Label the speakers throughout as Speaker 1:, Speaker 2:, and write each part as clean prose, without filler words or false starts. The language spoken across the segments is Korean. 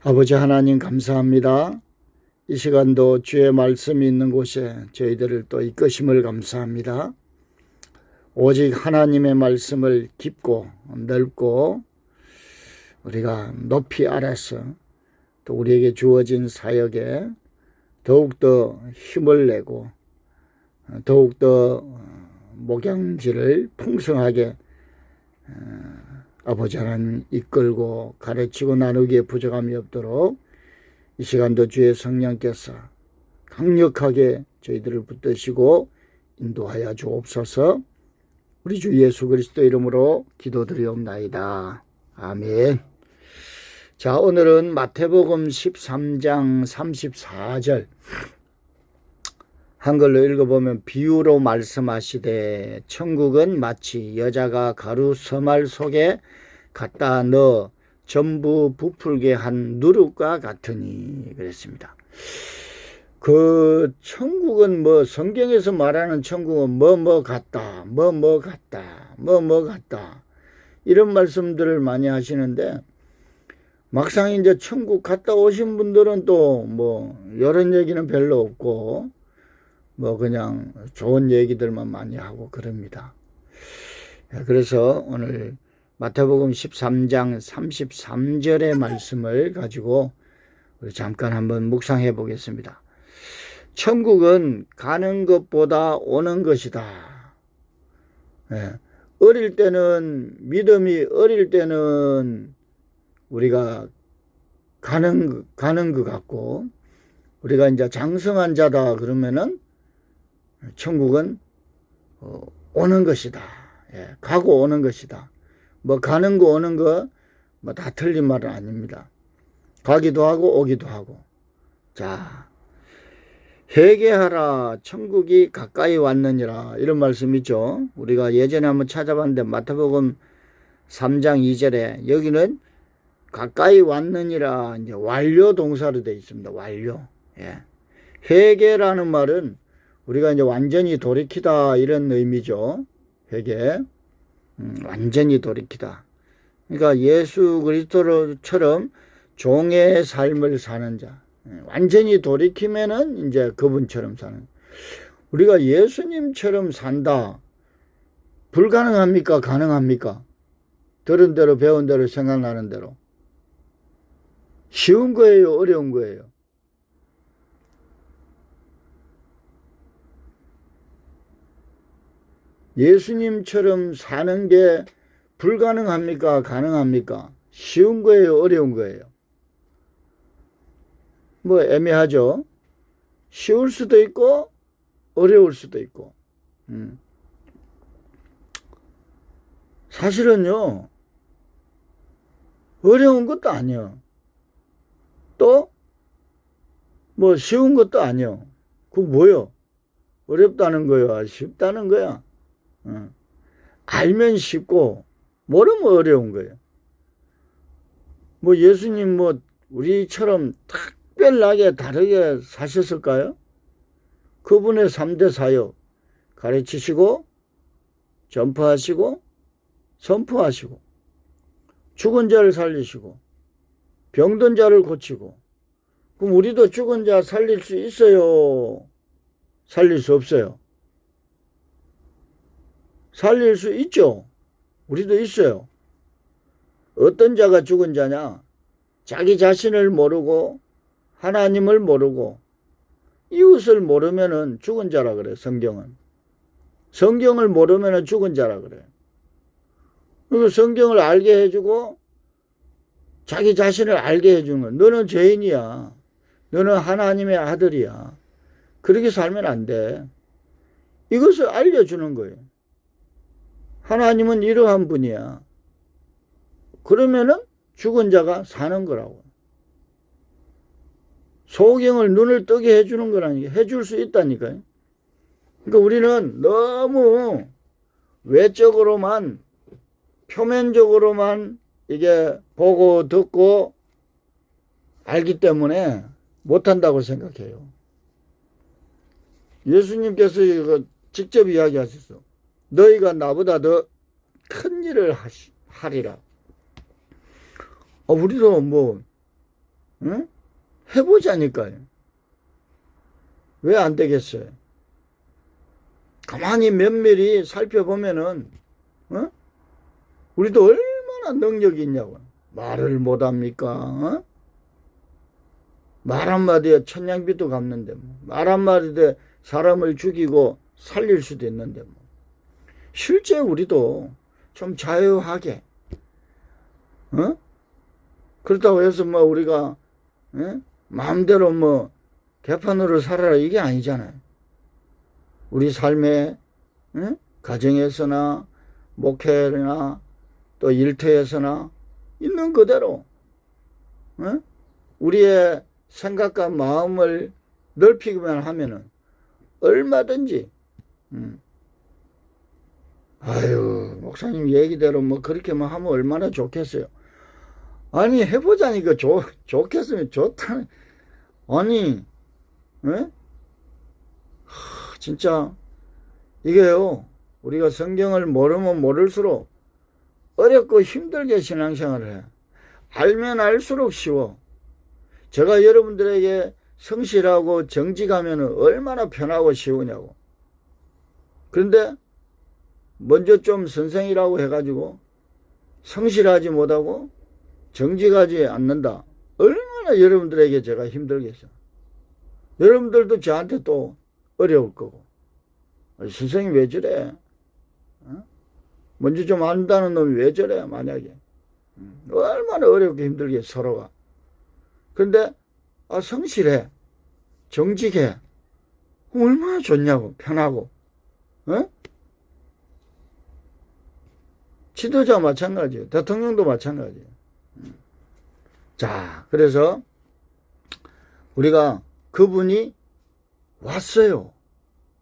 Speaker 1: 아버지 하나님 감사합니다. 이 시간도 주의 말씀이 있는 곳에 저희들을 또 이끄심을 감사합니다. 오직 하나님의 말씀을 깊고 넓고 우리가 높이 알아서 또 우리에게 주어진 사역에 더욱더 힘을 내고 더욱더 목양지를 풍성하게 아버지 하나님 이끌고 가르치고 나누기에 부족함이 없도록 이 시간도 주의 성령께서 강력하게 저희들을 붙드시고 인도하여 주옵소서. 우리 주 예수 그리스도 이름으로 기도드리옵나이다. 아멘. 자, 오늘은 마태복음 13장 34절 한글로 읽어보면 비유로 말씀하시되 천국은 마치 여자가 가루 서말 속에 갖다 넣어 전부 부풀게 한 누룩과 같으니 그랬습니다. 그 천국은 성경에서 말하는 천국은 뭐 같다 이런 말씀들을 많이 하시는데 막상 이제 천국 갔다 오신 분들은 또 이런 얘기는 별로 없고 그냥 좋은 얘기들만 많이 하고 그럽니다. 그래서 오늘 마태복음 13장 33절의 말씀을 가지고 우리 잠깐 한번 묵상해 보겠습니다. 천국은 가는 것보다 오는 것이다. 어릴 때는 믿음이 어릴 때는 우리가 가는 것 같고 우리가 이제 장성한 자다 그러면은 천국은 오는 것이다. 가고 오는 것이다. 가는 거 오는 거 다 틀린 말은 아닙니다. 가기도 하고 오기도 하고. 자, 회개하라 천국이 가까이 왔느니라 이런 말씀 있죠. 우리가 예전에 한번 찾아봤는데 마태복음 3장 2절에 여기는 가까이 왔느니라 이제 완료 동사로 되어 있습니다. 완료. 회개라는 말은 우리가 이제 완전히 돌이키다 이런 의미죠. 회개. 완전히 돌이키다. 그러니까 예수 그리스도처럼 종의 삶을 사는 자. 완전히 돌이키면은 이제 그분처럼 사는. 우리가 예수님처럼 산다. 불가능합니까? 가능합니까? 들은 대로 배운 대로 생각나는 대로. 쉬운 거예요? 어려운 거예요? 예수님처럼 사는 게 불가능합니까? 가능합니까? 쉬운 거예요? 어려운 거예요? 애매하죠? 쉬울 수도 있고 어려울 수도 있고. 사실은요 어려운 것도 아니요. 또 쉬운 것도 아니요. 그거 뭐요? 어렵다는 거야? 쉽다는 거야? 알면 쉽고 모르면 어려운 거예요. 예수님 우리처럼 특별하게 다르게 사셨을까요? 그분의 3대 사역 가르치시고 전파하시고 선포하시고 죽은 자를 살리시고 병든 자를 고치고. 그럼 우리도 죽은 자 살릴 수 있어요? 살릴 수 없어요? 살릴 수 있죠. 우리도 있어요. 어떤 자가 죽은 자냐? 자기 자신을 모르고 하나님을 모르고 이웃을 모르면은 죽은 자라 그래. 성경은. 성경을 모르면은 죽은 자라 그래. 그리고 성경을 알게 해주고 자기 자신을 알게 해주는 건 너는 죄인이야. 너는 하나님의 아들이야. 그렇게 살면 안 돼. 이것을 알려주는 거예요. 하나님은 이러한 분이야. 그러면은 죽은 자가 사는 거라고. 소경을 눈을 뜨게 해주는 거라니까. 해줄 수 있다니까요. 그러니까 우리는 너무 외적으로만 표면적으로만 이게 보고 듣고 알기 때문에 못한다고 생각해요. 예수님께서 이거 직접 이야기하셨어. 너희가 나보다 더 큰 일을 하리라. 우리도 응? 해보자니까요. 왜 안 되겠어요? 가만히 면밀히 살펴보면은, 어? 우리도 얼마나 능력이 있냐고. 말을 못합니까? 어? 말 한마디에 천냥빚도 갚는데, 뭐. 말 한마디에 사람을 죽이고 살릴 수도 있는데, 뭐. 실제 우리도 좀 자유하게, 어? 그렇다고 해서 뭐 우리가, 마음대로 뭐 개판으로 살아라 이게 아니잖아요. 우리 삶의 가정에서나 목회나 또 일터에서나 있는 그대로 우리의 생각과 마음을 넓히기만 하면은 얼마든지 아유 목사님 얘기대로 뭐 그렇게만 하면 얼마나 좋겠어요. 아니 해보자니까 좋겠으면 좋다는 아니 진짜 이게요 우리가 성경을 모르면 모를수록 어렵고 힘들게 신앙생활을 해. 알면 알수록 쉬워. 제가 여러분들에게 성실하고 정직하면 얼마나 편하고 쉬우냐고. 그런데 먼저 좀 선생이라고 해가지고 성실하지 못하고 정직하지 않는다. 얼마나 여러분들에게 제가 힘들겠어. 여러분들도 저한테 또 어려울 거고. 선생님 왜 저래? 먼저 좀 안다는 놈이 왜 저래? 만약에. 얼마나 어렵게 힘들게 서로가. 그런데 성실해. 정직해. 얼마나 좋냐고. 편하고. 지도자 마찬가지예요. 대통령도 마찬가지예요. 자, 그래서 우리가 그분이 왔어요.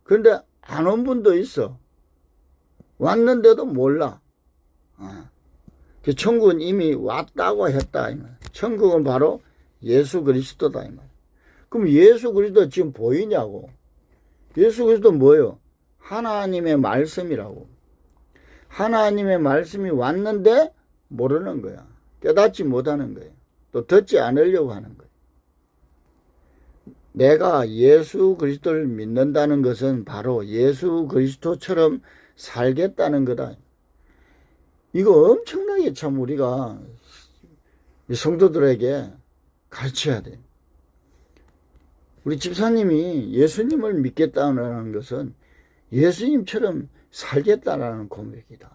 Speaker 1: 그런데 안 온 분도 있어. 왔는데도 몰라. 천국은 이미 왔다고 했다. 천국은 바로 예수 그리스도다. 그럼 예수 그리스도 지금 보이냐고. 예수 그리스도 뭐예요? 하나님의 말씀이라고. 하나님의 말씀이 왔는데 모르는 거야. 깨닫지 못하는 거예요. 또 듣지 않으려고 하는 거예요. 내가 예수 그리스도를 믿는다는 것은 바로 예수 그리스도처럼 살겠다는 거다. 이거 엄청나게 참 우리가 성도들에게 가르쳐야 돼. 우리 집사님이 예수님을 믿겠다는 것은 예수님처럼 살겠다라는 고백이다.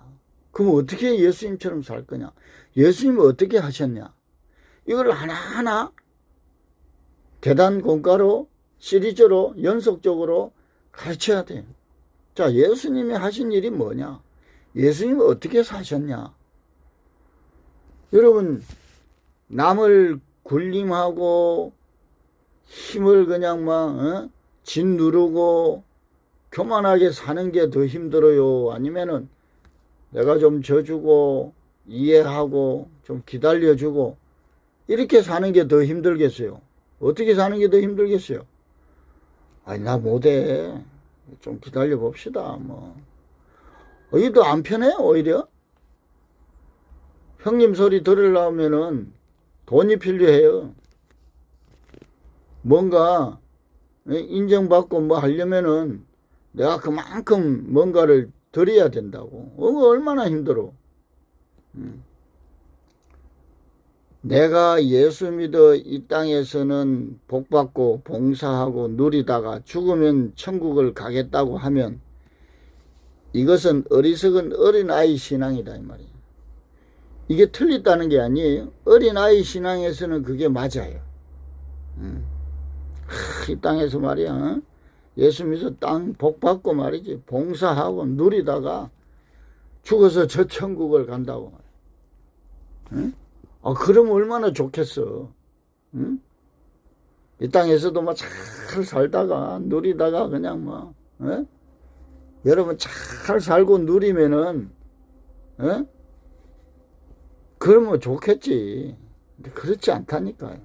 Speaker 1: 그럼 어떻게 예수님처럼 살 거냐? 예수님은 어떻게 하셨냐? 이걸 하나하나 계단 공과로 시리즈로 연속적으로 가르쳐야 돼. 자, 예수님이 하신 일이 뭐냐? 예수님은 어떻게 사셨냐? 여러분, 남을 굴림하고 힘을 그냥 막 짓누르고 교만하게 사는 게 더 힘들어요? 아니면은 내가 좀 져주고 이해하고 좀 기다려주고 이렇게 사는 게 더 힘들겠어요? 어떻게 사는 게 더 힘들겠어요? 아니 나 못해. 좀 기다려 봅시다. 뭐 이게 더 안 편해 오히려. 형님 소리 들으려면은 돈이 필요해요. 뭔가 인정받고 뭐 하려면은 내가 그만큼 뭔가를 드려야 된다고. 얼마나 힘들어. 내가 예수 믿어 이 땅에서는 복받고 봉사하고 누리다가 죽으면 천국을 가겠다고 하면 이것은 어리석은 어린아이 신앙이다 이 말이에요. 이게 틀렸다는 게 아니에요. 어린아이 신앙에서는 그게 맞아요. 이 땅에서 말이야 예수 믿어 땅 복받고 말이지 봉사하고 누리다가 죽어서 저 천국을 간다고 말이야. 그럼 얼마나 좋겠어. 응? 이 땅에서도 막 잘 살다가 누리다가 그냥 뭐 여러분 잘 살고 누리면은 그러면 좋겠지. 근데 그렇지 않다니까요.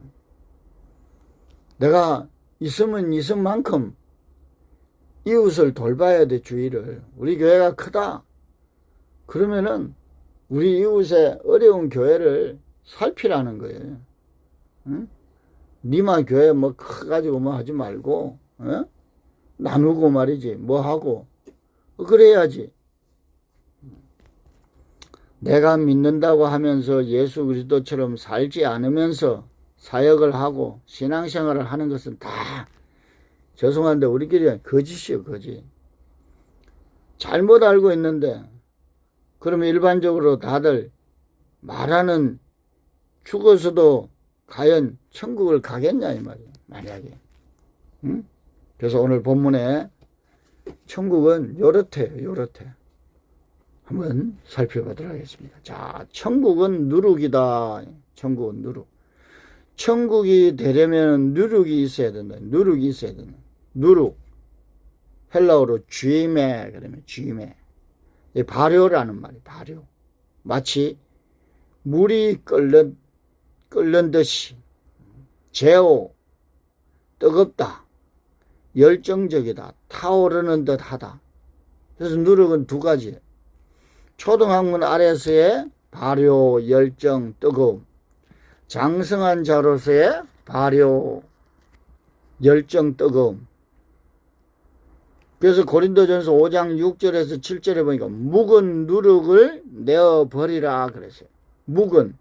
Speaker 1: 내가 있으면 있은 만큼 이웃을 돌봐야 돼. 주의를. 우리 교회가 크다 그러면은 우리 이웃의 어려운 교회를 살피라는 거예요. 응? 니만 교회 뭐 커가지고 뭐 하지 말고, 어? 나누고 말이지, 뭐 하고, 그래야지. 내가 믿는다고 하면서 예수 그리스도처럼 살지 않으면서 사역을 하고 신앙생활을 하는 것은 다 죄송한데 우리끼리 거짓이요, 거짓. 잘못 알고 있는데, 그러면 일반적으로 다들 말하는 죽어서도 과연 천국을 가겠냐 이 말이야, 만약에. 응? 그래서 오늘 본문에 천국은 요렇대요, 요렇대. 한번 살펴보도록 하겠습니다. 자, 천국은 누룩이다. 천국은 누룩. 천국이 되려면 누룩이 있어야 된다. 누룩이 있어야 된다. 누룩. 헬라어로 쥐메, 그러면 쥐메. 발효라는 말이 발효. 마치 물이 끓는 듯이. 제오. 뜨겁다. 열정적이다. 타오르는 듯 하다. 그래서 누룩은 두 가지. 초등학문 아래서의 발효, 열정, 뜨거움. 장성한 자로서의 발효, 열정, 뜨거움. 그래서 고린도전서 5장 6절에서 7절에 보니까 묵은 누룩을 내어버리라 그랬어요. 묵은.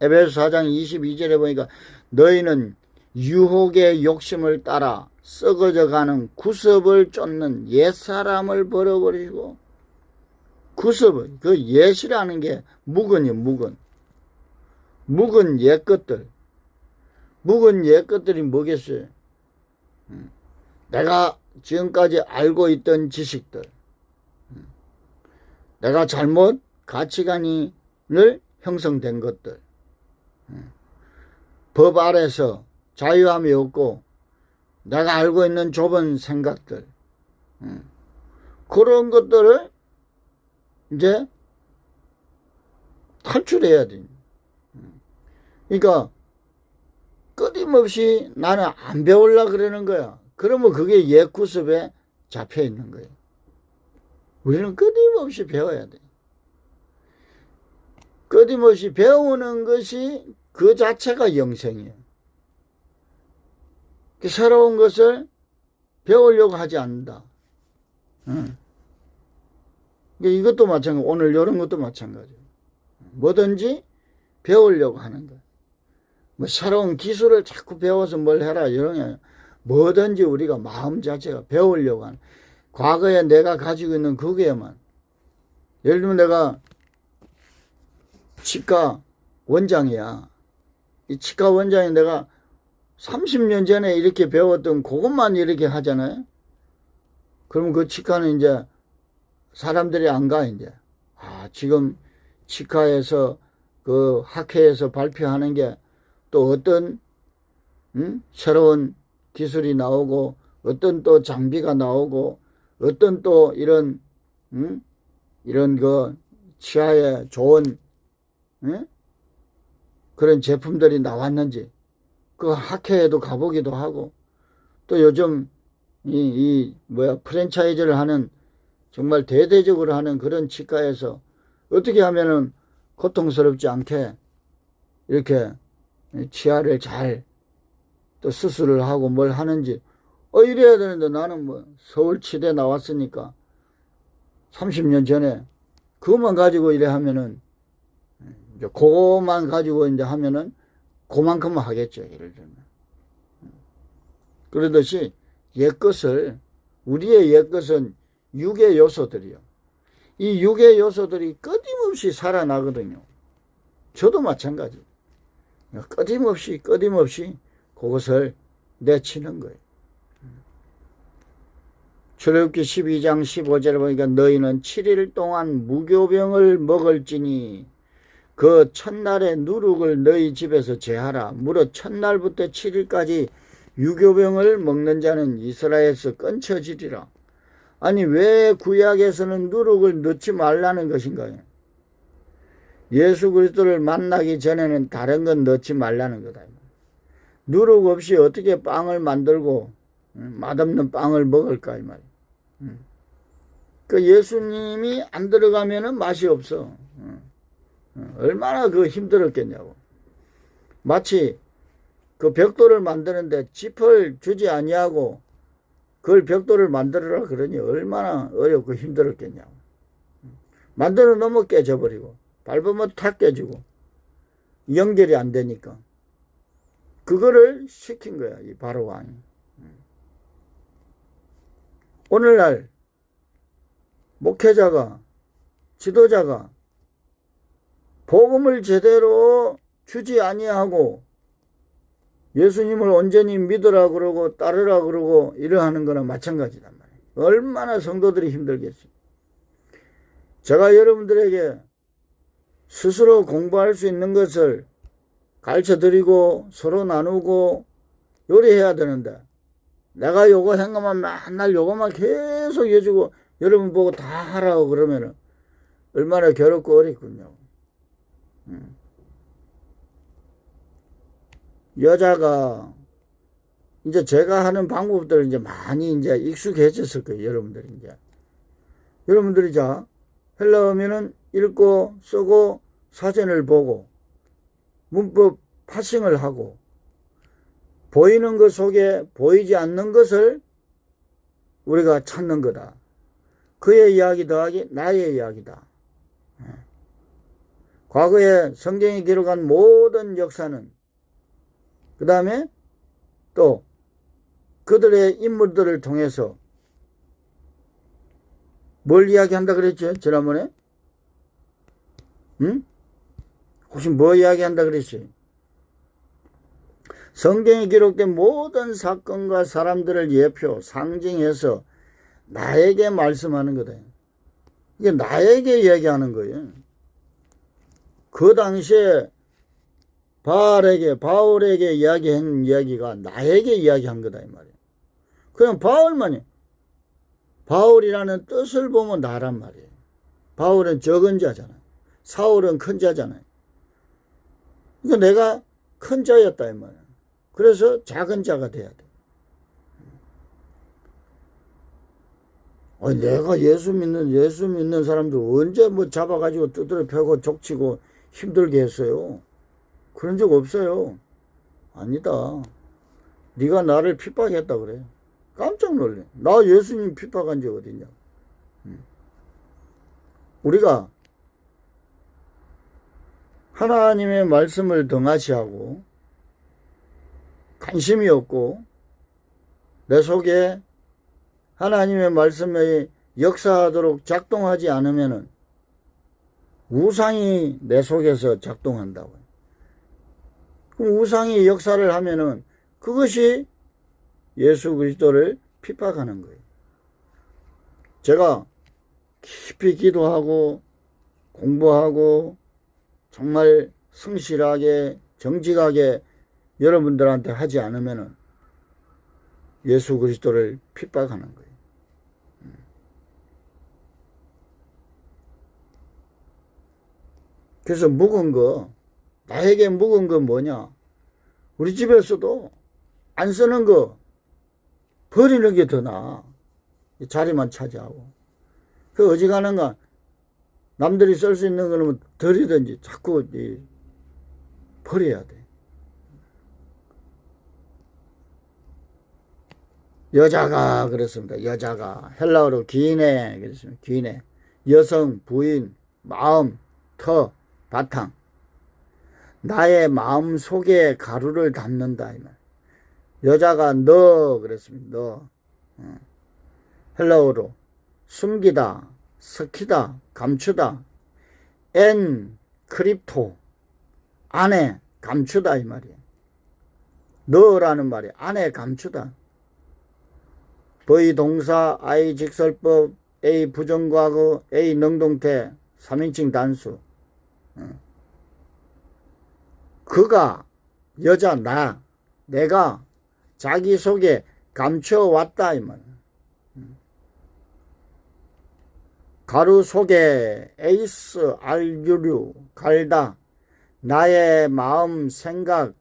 Speaker 1: 에베소 4장 22절에 보니까 너희는 유혹의 욕심을 따라 썩어져가는 구습을 쫓는 옛사람을 버려버리고, 구습은 그 옛이라는 게 묵은이요, 묵은. 묵은 옛 것들. 묵은 옛 것들이 뭐겠어요? 내가 지금까지 알고 있던 지식들. 내가 잘못 가치관을 형성된 것들. 법 아래서 자유함이 없고 내가 알고 있는 좁은 생각들. 그런 것들을 이제 탈출해야 돼. 그러니까 끊임없이 나는 안 배우려고 그러는 거야. 그러면 그게 옛 구습에 잡혀 있는 거예요. 우리는 끊임없이 배워야 돼. 끊임없이 배우는 것이 그 자체가 영생이에요. 새로운 것을 배우려고 하지 않는다. 이것도 마찬가지. 오늘 이런 것도 마찬가지예요. 뭐든지 배우려고 하는 거예요. 뭐 새로운 기술을 자꾸 배워서 뭘 해라 이런 게 아니라 뭐든지 우리가 마음 자체가 배우려고 하는. 과거에 내가 가지고 있는 그게만. 예를 들면 내가 치과 원장이야. 이 치과 원장이 내가 30년 전에 이렇게 배웠던 그것만 이렇게 하잖아요. 그러면 그 치과는 이제 사람들이 안 가, 이제. 아, 지금 치과에서 그 학회에서 발표하는 게 또 어떤, 새로운 기술이 나오고, 어떤 또 장비가 나오고, 어떤 또 이런, 이런 그 치아에 좋은, 그런 제품들이 나왔는지, 그 학회에도 가보기도 하고, 또 요즘 프랜차이즈를 하는 정말 대대적으로 하는 그런 치과에서 어떻게 하면은 고통스럽지 않게 이렇게 치아를 잘 또 수술을 하고 뭘 하는지, 이래야 되는데 나는 뭐 서울치대 나왔으니까 30년 전에 그것만 가지고 이래 하면은, 이제 그것만 가지고 이제 하면은 그만큼만 하겠죠, 예를 들면. 그러듯이 옛것을, 우리의 옛것은 육의 요소들이요. 이 육의 요소들이 끊임없이 살아나거든요. 저도 마찬가지. 끊임없이 그것을 내치는 거예요. 출애굽기 12장 15절에 보니까 너희는 7일 동안 무교병을 먹을지니 그 첫날의 누룩을 너희 집에서 제하라. 무릇 첫날부터 7일까지 유교병을 먹는 자는 이스라엘에서 끊쳐지리라. 아니, 왜 구약에서는 누룩을 넣지 말라는 것인가요? 예수 그리스도를 만나기 전에는 다른 건 넣지 말라는 거다. 누룩 없이 어떻게 빵을 만들고 맛없는 빵을 먹을까 이 말이야. 그 예수님이 안 들어가면은 맛이 없어. 얼마나 그 힘들었겠냐고. 마치 그 벽돌을 만드는데 짚을 주지 아니하고 그걸 벽돌을 만들어라 그러니 얼마나 어렵고 힘들었겠냐고. 만들어 놓으면 깨져버리고 밟으면 탁 깨지고 연결이 안 되니까 그거를 시킨 거야, 이 바로 왕이. 오늘날 목회자가, 지도자가 복음을 제대로 주지 아니하고 예수님을 온전히 믿으라 그러고 따르라 그러고 이러하는 거나 마찬가지단 말이에요. 얼마나 성도들이 힘들겠어요. 제가 여러분들에게 스스로 공부할 수 있는 것을 가르쳐드리고 서로 나누고 요리해야 되는데 내가 요거 행하면 맨날 요거만 계속 해주고 여러분 보고 다 하라고 그러면은 얼마나 괴롭고 어렵군요. 여자가 이제 제가 하는 방법들 이제 많이 이제 익숙해졌을 거예요. 여러분들이 이제. 여러분들이 자, 헬라어면은 읽고 쓰고 사전을 보고 문법 파싱을 하고 보이는 것 속에 보이지 않는 것을 우리가 찾는 거다. 그의 이야기 더하기 나의 이야기다. 과거에 성경이 기록한 모든 역사는 그 다음에 또 그들의 인물들을 통해서 뭘 이야기한다 그랬죠? 지난번에? 응? 혹시 뭐 이야기한다 그랬지? 성경에 기록된 모든 사건과 사람들을 예표, 상징해서 나에게 말씀하는 거다. 이게 나에게 이야기하는 거예요. 그 당시에 바울에게 이야기한 이야기가 나에게 이야기한 거다 이 말이에요. 그냥 바울만이 바울이라는 뜻을 보면 나란 말이에요. 바울은 적은 자잖아요. 사울은 큰 자잖아요. 그러니까 내가 큰 자였다 이 말이에요. 그래서 작은 자가 돼야 돼. 내가 예수 믿는 사람들 언제 뭐 잡아가지고 두드려 패고 족치고 힘들게 했어요. 그런 적 없어요. 아니다. 네가 나를 핍박했다 그래. 깜짝 놀래. 나 예수님 핍박한 적 어딨냐. 우리가 하나님의 말씀을 등하시하고 관심이 없고 내 속에 하나님의 말씀이 역사하도록 작동하지 않으면은 우상이 내 속에서 작동한다고요. 그럼 우상이 역사를 하면은 그것이 예수 그리스도를 핍박하는 거예요. 제가 깊이 기도하고 공부하고 정말 성실하게 정직하게 여러분들한테 하지 않으면은 예수 그리스도를 핍박하는 거예요. 그래서 묵은 거, 나에게 묵은 거 뭐냐? 우리 집에서도 안 쓰는 거 버리는 게 더 나아. 자리만 차지하고. 그 어지간한가 남들이 쓸 수 있는 거는 버리든지 자꾸 버려야 돼. 여자가 그랬습니다. 여자가 헬라어로 기네 그랬습니다. 기네. 여성, 부인, 마음, 터, 바탕. 나의 마음 속에 가루를 담는다 이 말. 여자가 너 그랬습니다. 너. 헬라어로 숨기다, 섞이다, 감추다. 엔 크립토. 안에 감추다 이 말이에요. 너라는 말이 안에 감추다. V 동사, I 직설법, A 부정과거, A 능동태, 3인칭 단수. 그가 여자 내가 자기 속에 감춰왔다 이 말. 가루 속에 에이스 알유류 갈다. 나의 마음 생각을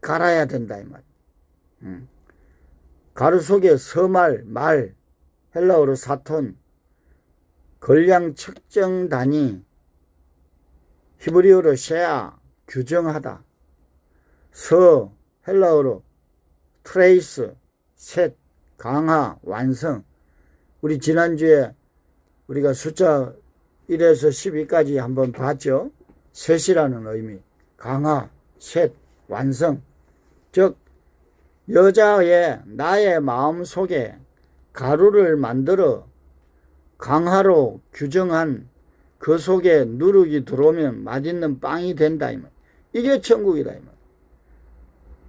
Speaker 1: 갈아야 된다 이 말. 가루 속에 서말 말 헬라어로 사톤 걸량 측정 단위 히브리어로 셰아 규정하다. 헬라어로 트레이스, 셋, 강화, 완성. 우리 지난주에 우리가 숫자 1에서 12까지 한번 봤죠. 셋이라는 의미, 강화, 셋, 완성. 즉 여자의 나의 마음 속에 가루를 만들어 강화로 규정한 그 속에 누룩이 들어오면 맛있는 빵이 된다. 이게 천국이다.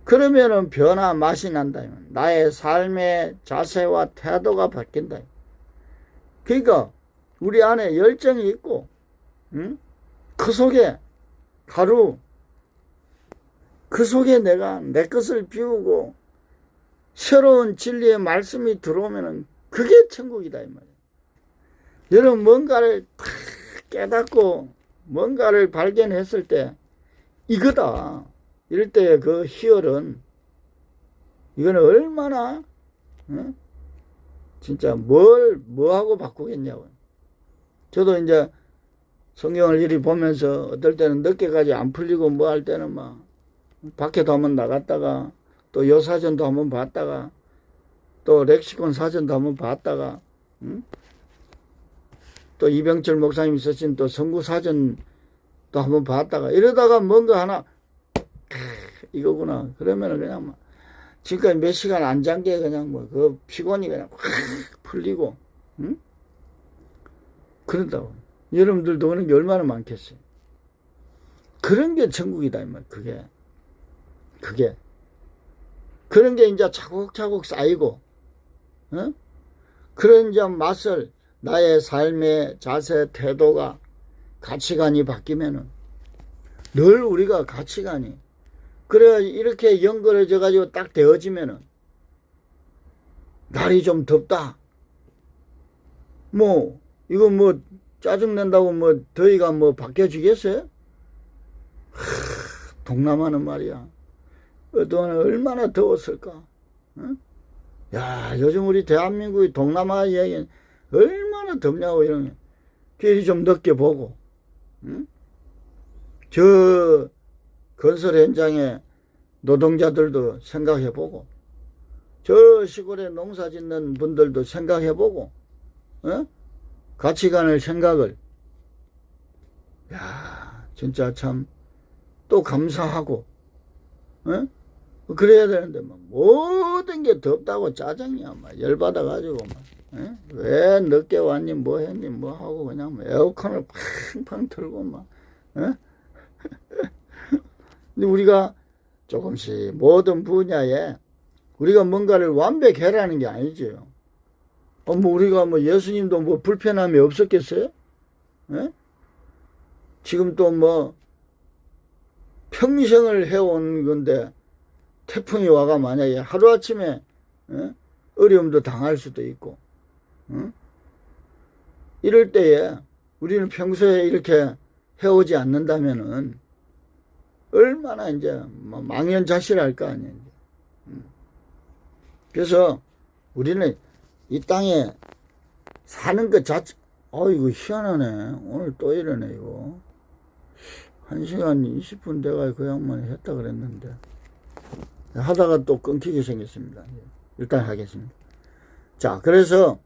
Speaker 1: 그러면은 변화 맛이 난다. 나의 삶의 자세와 태도가 바뀐다. 그러니까 우리 안에 열정이 있고, 그 속에 가루, 그 속에 내가 내 것을 비우고 새로운 진리의 말씀이 들어오면은 그게 천국이다 이 말이에요. 여러분 뭔가를 탁 깨닫고 뭔가를 발견했을 때 이거다. 이럴 때 그 희열은 이거는 얼마나 진짜 뭐하고 바꾸겠냐고. 저도 이제 성경을 이리 보면서 어떨 때는 늦게까지 안 풀리고 뭐 할 때는 막 밖에도 한번 나갔다가 또 요 사전도 한번 봤다가 또 렉시콘 사전도 한번 봤다가 또 이병철 목사님이 쓰신 또 선구 사전도 한번 봤다가 이러다가 뭔가 하나 이거구나. 그러면은 그냥 막 지금까지 몇 시간 안 잔 게 그냥 뭐 그 피곤이 그냥 확 풀리고 그런다고. 여러분들도 그런 게 얼마나 많겠어요. 그런 게 천국이다 이 말. 그게 그런 게 이제 차곡차곡 쌓이고 그런 이제 맛을 나의 삶의 자세 태도가 가치관이 바뀌면은 늘 우리가 가치관이 그래야 이렇게 연결해져 가지고 딱 되어지면은 날이 좀 덥다 뭐 이거 뭐 짜증낸다고 뭐 더위가 뭐 바뀌어지겠어요? 동남아는 말이야 그동안 얼마나 더웠을까? 응? 야 요즘 우리 대한민국이 동남아 이야기 얼마나 덥냐고 이러면 괜히 좀 늦게 보고 응? 저 건설 현장의 노동자들도 생각해보고 저 시골에 농사 짓는 분들도 생각해보고 가치관을 생각을 야 진짜 참 또 감사하고 그래야 되는데 막 모든 게 덥다고 짜증이야 막 열받아가지고 막 왜 늦게 왔니 뭐 했니 뭐 하고 그냥 에어컨을 팡팡 틀고 막 근데 우리가 조금씩 모든 분야에 우리가 뭔가를 완벽해라는 게 아니죠. 뭐 우리가 뭐 예수님도 뭐 불편함이 없었겠어요? 지금 또 뭐 평생을 해온 건데 태풍이 와가 만약에 하루아침에 어려움도 당할 수도 있고 이럴 때에 우리는 평소에 이렇게 해오지 않는다면은 얼마나 이제 망연자실할 거 아니에요. 그래서 우리는 이 땅에 사는 것 자체 이거 희한하네. 오늘 또 이러네 이거. 1시간 20분 돼가 그 양반이 했다 그랬는데 하다가 또 끊기게 생겼습니다. 일단 하겠습니다. 자 그래서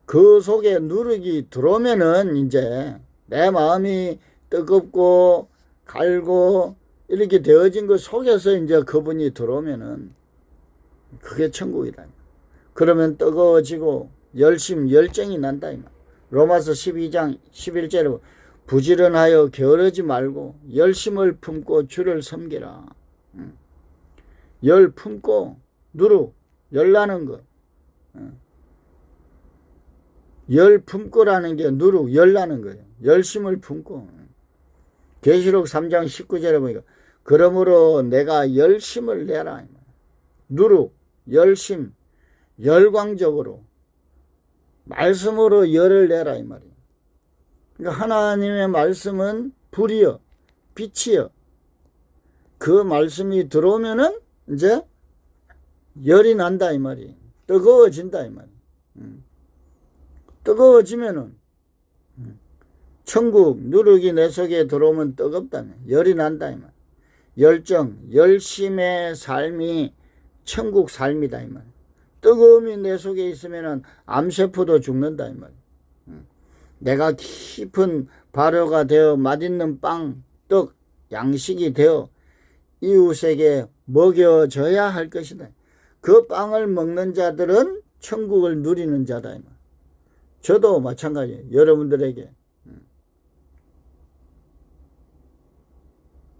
Speaker 1: 그 속에 누룩이 들어오면은 이제 내 마음이 뜨겁고 갈고 이렇게 되어진 것 속에서 이제 그분이 들어오면은 그게 천국이다. 그러면 뜨거워지고 열정이 난다. 로마서 12장 11절에 부지런하여 게으르지 말고 열심을 품고 주를 섬기라. 열 품고 누룩 열나는 것. 열 품고라는 게 누룩 열나는 거예요. 열심을 품고. 계시록 3장 19절에 보니까 그러므로 내가 열심을 내라. 누룩 열심 열광적으로 말씀으로 열을 내라 이 말이에요. 그러니까 하나님의 말씀은 불이요 빛이요. 그 말씀이 들어오면은 이제 열이 난다 이 말이에요. 뜨거워진다 이 말이에요. 뜨거워지면은 천국 누룩이 내 속에 들어오면 뜨겁다며 열이 난다 이 말. 열정, 열심의 삶이 천국 삶이다 이 말. 뜨거움이 내 속에 있으면은 암세포도 죽는다 이 말. 내가 깊은 발효가 되어 맛있는 빵, 떡, 양식이 되어 이웃에게 먹여줘야 할 것이다. 그 빵을 먹는 자들은 천국을 누리는 자다 이 말. 저도 마찬가지예요. 여러분들에게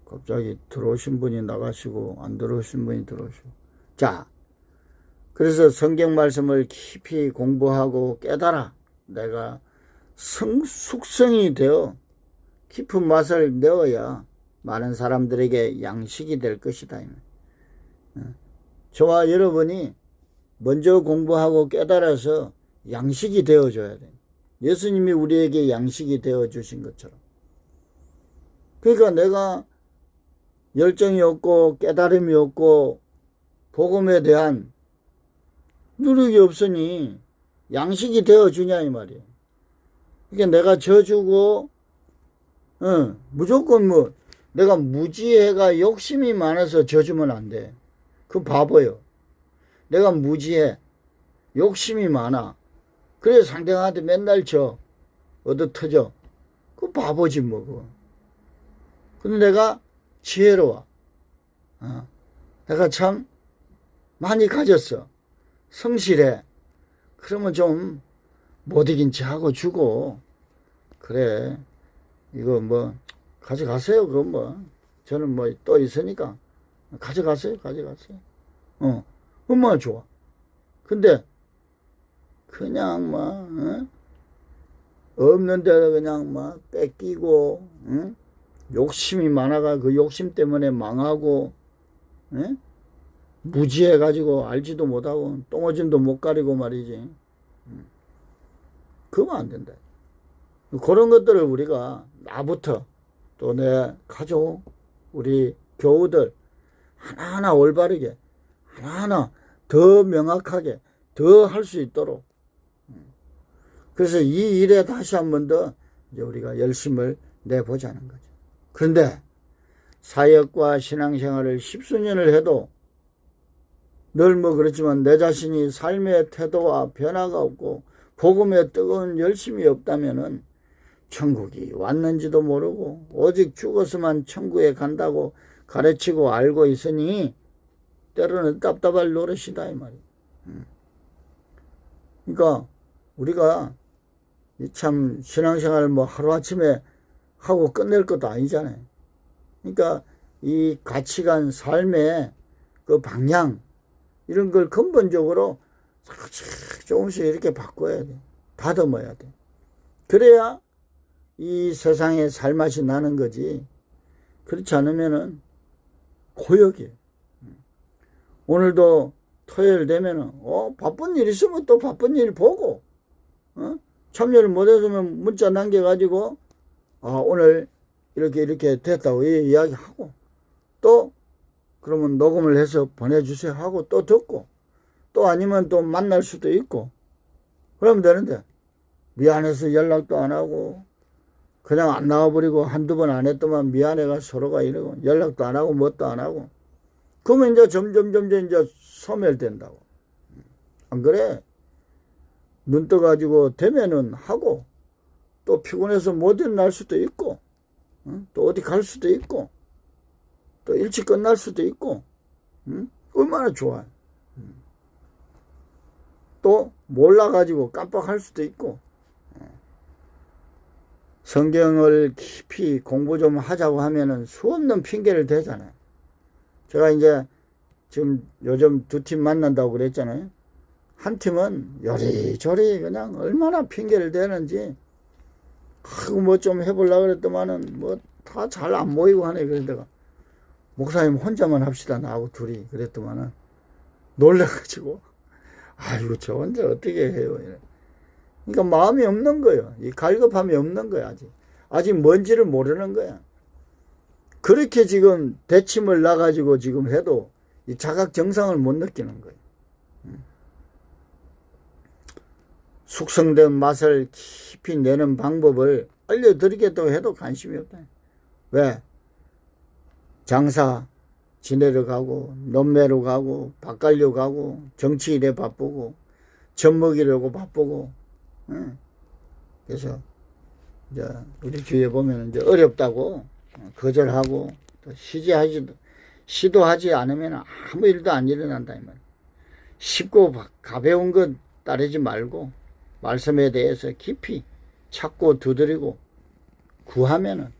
Speaker 1: 갑자기 들어오신 분이 나가시고 안 들어오신 분이 들어오시고. 자, 그래서 성경 말씀을 깊이 공부하고 깨달아 내가 숙성이 되어 깊은 맛을 내어야 많은 사람들에게 양식이 될 것이다. 저와 여러분이 먼저 공부하고 깨달아서 양식이 되어줘야 돼. 예수님이 우리에게 양식이 되어주신 것처럼. 그러니까 내가 열정이 없고 깨달음이 없고 복음에 대한 누룩이 없으니 양식이 되어주냐 이 말이에요. 그러니까 내가 져주고 무조건 뭐 내가 무지해가 욕심이 많아서 져주면 안 돼. 그 바보요. 내가 무지해 욕심이 많아. 그래 상대방한테 맨날 져 얻어 터져. 그 바보지 뭐 그거. 근데 내가 지혜로워. 내가 참 많이 가졌어. 성실해. 그러면 좀 못 이긴 체 하고 주고. 그래 이거 뭐 가져가세요. 그럼 뭐 저는 뭐 또 있으니까 가져가세요. 얼마나 좋아. 근데 그냥 막 없는 데로 그냥 막 뺏기고 욕심이 많아가 그 욕심 때문에 망하고 무지해가지고 알지도 못하고 똥오줌도 못 가리고 말이지. 그러면 안 된다. 그런 것들을 우리가 나부터 또 내 가족 우리 교우들 하나하나 올바르게 하나하나 더 명확하게 더 할 수 있도록. 그래서 이 일에 다시 한 번 더 이제 우리가 열심을 내보자는 거죠. 그런데 사역과 신앙생활을 10수년을 해도 늘 뭐 그렇지만 내 자신이 삶의 태도와 변화가 없고 복음에 뜨거운 열심이 없다면은 천국이 왔는지도 모르고 오직 죽어서만 천국에 간다고 가르치고 알고 있으니 때로는 답답할 노릇이다 이 말이에요. 그러니까 우리가 참 신앙생활을 뭐 하루아침에 하고 끝낼 것도 아니잖아요. 그러니까 이 가치관, 삶의 그 방향 이런 걸 근본적으로 조금씩 이렇게 바꿔야 돼. 다듬어야 돼. 그래야 이 세상에 살맛이 나는 거지. 그렇지 않으면은 고역이에요. 오늘도 토요일 되면은 바쁜 일 있으면 또 바쁜 일 보고 참여를 못 해주면 문자 남겨가지고 오늘 이렇게 됐다고 이야기하고 또 그러면 녹음을 해서 보내주세요 하고 또 듣고 또 아니면 또 만날 수도 있고 그러면 되는데 미안해서 연락도 안 하고 그냥 안 나와버리고 한두 번 안 했더만 미안해가 서로가 이러고 연락도 안 하고 뭣도 안 하고 그러면 이제 점점 이제 소멸된다고. 안 그래? 눈 떠가지고 되면은 하고 또 피곤해서 못 일어날 수도 있고 또 어디 갈 수도 있고 또 일찍 끝날 수도 있고 얼마나 좋아. 또 몰라가지고 깜빡할 수도 있고. 성경을 깊이 공부 좀 하자고 하면은 수없는 핑계를 대잖아요. 제가 이제 지금 요즘 두 팀 만난다고 그랬잖아요. 한 팀은 요리조리 그냥 얼마나 핑계를 대는지 뭐 좀 해보려고 그랬더만은 뭐 다 잘 안 모이고 하네. 그래서 내가 목사님 혼자만 합시다 나하고 둘이 그랬더만은 놀래가지고 아이고 저 혼자 어떻게 해요. 그러니까 마음이 없는 거예요. 이 갈급함이 없는 거야. 아직 뭔지를 모르는 거야. 그렇게 지금 대침을 나가지고 지금 해도 이 자각 정상을 못 느끼는 거예요. 숙성된 맛을 깊이 내는 방법을 알려드리겠다고 해도 관심이 없다. 왜? 장사 지내러 가고 논매로 가고 밥 갈려 가고 정치 일에 바쁘고 젖 먹이려고 바쁘고. 그래서 이제 우리 주위에 보면 이제 어렵다고 거절하고 또 시도하지 않으면 아무 일도 안 일어난다 이 말. 쉽고 가벼운 것 따르지 말고 말씀에 대해서 깊이 찾고 두드리고 구하면은,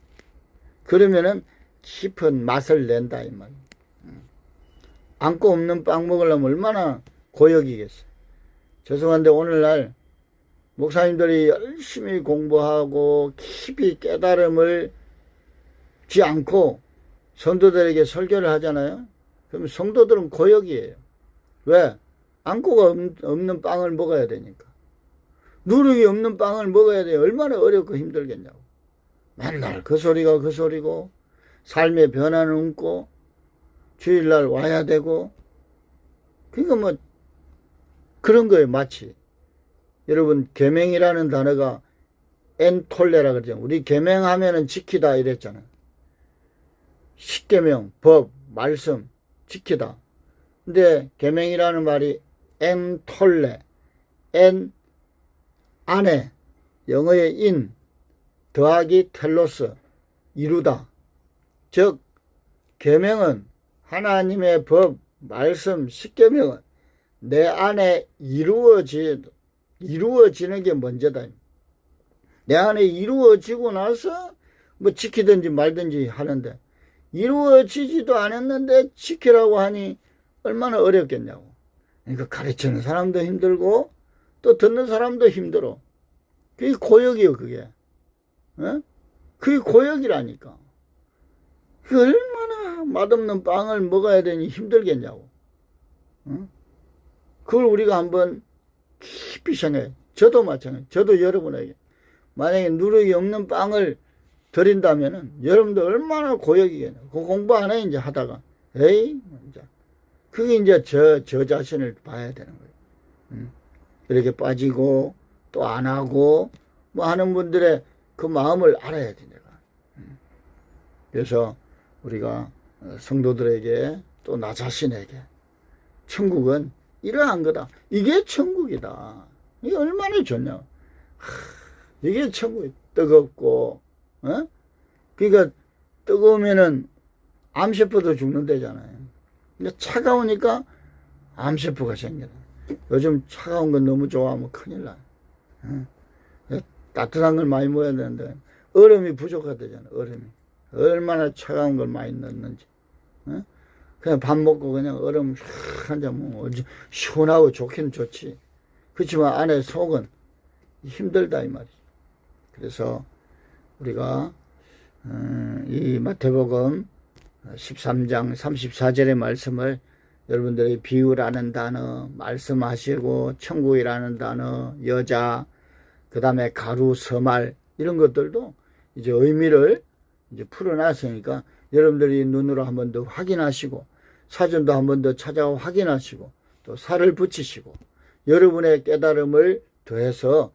Speaker 1: 그러면은 깊은 맛을 낸다 이 말. 안고 없는 빵 먹으려면 얼마나 고역이겠어요. 죄송한데 오늘날 목사님들이 열심히 공부하고 깊이 깨달음을 지 않고 성도들에게 설교를 하잖아요. 그럼 성도들은 고역이에요. 왜? 안고가 없는 빵을 먹어야 되니까. 누룩이 없는 빵을 먹어야 돼. 얼마나 어렵고 힘들겠냐고. 맨날 그 소리가 그 소리고 삶의 변화는 없고 주일날 와야 되고. 그러니까 뭐 그런 거예요. 마치 여러분 계명이라는 단어가 엔톨레라 그러죠. 우리 계명하면은 지키다 이랬잖아요. 십계명, 법, 말씀 지키다. 근데 계명이라는 말이 엔톨레, 엔 안에, 영어의 인 더하기 텔로스, 이루다. 즉 계명은 하나님의 법, 말씀, 십계명은 내 안에 이루어지는 게 먼저다. 내 안에 이루어지고 나서 뭐 지키든지 말든지 하는데, 이루어지지도 않았는데 지키라고 하니 얼마나 어렵겠냐고. 그러니까 가르치는 사람도 힘들고 또 듣는 사람도 힘들어. 그게 고역이요, 그게. 그게 고역이라니까. 그게 얼마나 맛없는 빵을 먹어야 되니 힘들겠냐고. 그걸 우리가 한번 깊이 생각해. 저도 마찬가지. 저도 여러분에게 만약에 누룩이 없는 빵을 드린다면은 여러분들 얼마나 고역이겠냐고. 그 공부 안 해, 이제 하다가. 에이, 이제. 그게 이제 저 자신을 봐야 되는 거예요. 이렇게 빠지고 또 안 하고 뭐 하는 분들의 그 마음을 알아야 돼, 내가. 그래서 우리가 성도들에게 또 나 자신에게 천국은 이러한 거다. 이게 천국이다. 이게 얼마나 좋냐. 이게 천국이 뜨겁고, 그러니까 뜨거우면은 암세포도 죽는다잖아요. 근데 차가우니까 암세포가 생겨요. 요즘 차가운 건 너무 좋아하면 큰일 나요. 따뜻한 걸 많이 먹어야 되는데 얼음이 부족하다잖아. 얼음이 얼마나 차가운 걸 많이 넣는지. 그냥 밥 먹고 그냥 얼음 한 잔 먹으면 시원하고 좋긴 좋지. 그렇지만 안에 속은 힘들다 이 말이지. 그래서 우리가 이 마태복음 13장 34절의 말씀을 여러분들이 비유라는 단어 말씀하시고 천국이라는 단어, 여자, 그 다음에 가루, 서말 이런 것들도 이제 의미를 이제 풀어놨으니까 여러분들이 눈으로 한 번 더 확인하시고 사전도 한 번 더 찾아가 확인하시고 또 살을 붙이시고 여러분의 깨달음을 더해서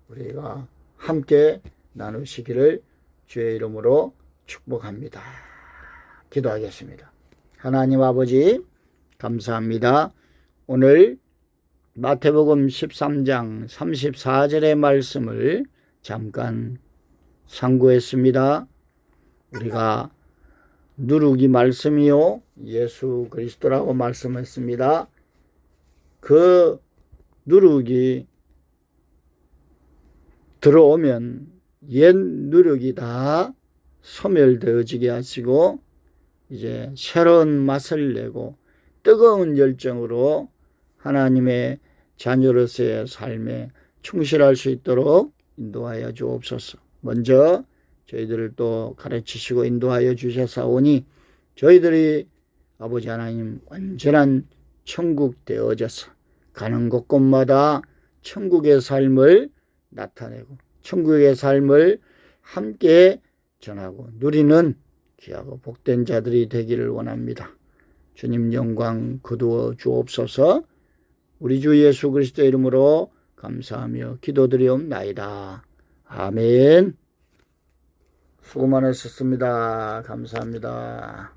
Speaker 1: 우리가 함께 나누시기를 주의 이름으로 축복합니다. 기도하겠습니다. 하나님 아버지 감사합니다. 오늘 마태복음 13장 34절의 말씀을 잠깐 상고했습니다. 우리가 누룩이 말씀이요 예수 그리스도라고 말씀했습니다. 그 누룩이 들어오면 옛 누룩이 다 소멸되어지게 하시고 이제 새로운 맛을 내고 뜨거운 열정으로 하나님의 자녀로서의 삶에 충실할 수 있도록 인도하여 주옵소서. 먼저 저희들을 또 가르치시고 인도하여 주셨사오니 저희들이 아버지 하나님 완전한 천국 되어져서 가는 곳곳마다 천국의 삶을 나타내고 천국의 삶을 함께 전하고 누리는 귀하고 복된 자들이 되기를 원합니다. 주님 영광 거두어 주옵소서. 우리 주 예수 그리스도의 이름으로 감사하며 기도드리옵나이다. 아멘. 수고 많으셨습니다. 감사합니다.